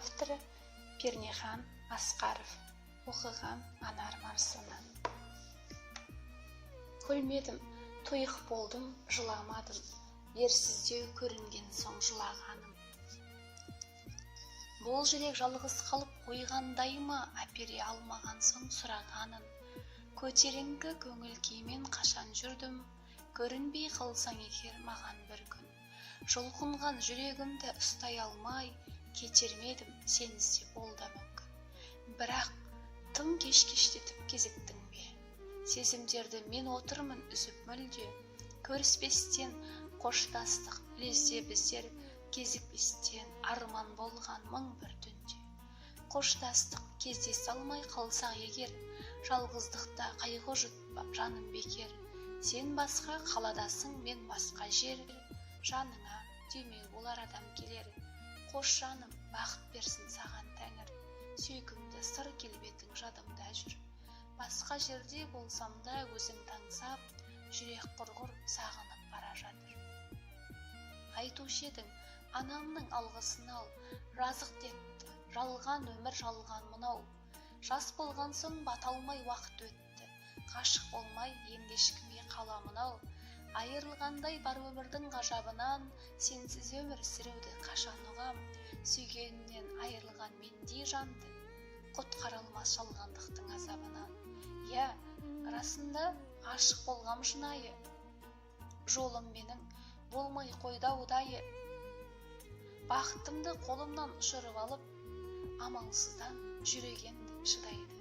авторы Пернехан Асқаров, оқыған Анар Марсына. Күлмедім, тұйық болдым, жыламадым, ерсіздеу көрінген соң жылағаным. Бұл жүрек жалғыз қалып қойғандай ма, әпере алмаған соң сұрағаным. Көтеріңкі көңіл күймен қашан жүрдім, көрінбей қалсаң егер маған бір күн. Жұлқынған жүрегімді ұстай алмай, кетермедім, сен іздеп ол да мүмкін. Бірақ тым кеш-кештетіп кезіктің бе? Сезімдерді мен отырмын үзіп мүлде, көріспестен қоштастық лезде біздер, кезікпестен арман болған мың бір түнде. Қоштастық кездесе алмай қалсақ егер, жалғыздықта қайғы жұтпа жаным бекер. Сен басқа қаладасың, мен басқа жер, жаныңа демеу болар адам келер. Қош жаным, бақыт берсін саған тәңір, сүйкімді сыр келбетің жадымда жүр. Басқа жерде болсам да өзіңді аңсап, жүрек құрғыр сағынып бара жатыр. Айтушы едің, анамның алғысын ал, жазық детті, жалған өмір жалған мынау. Жас болған соң бата алмай уақыт өтті, қашық болмай енді ешкімге қала мынау. Айырылғандай бар өмірдің ғажабынан, сенсіз өмір сүруді қашан ұғам. Сүйгенінен айырылған мендей жанды, құтқара алмас жалғандықтың азабынан. Я, расында ғашық болғам шынайы, жолым менің болмай қойда ұдайы. Бақытымды қолымнан ұшырып алып, амалсыздан жүрегенді шыдайды.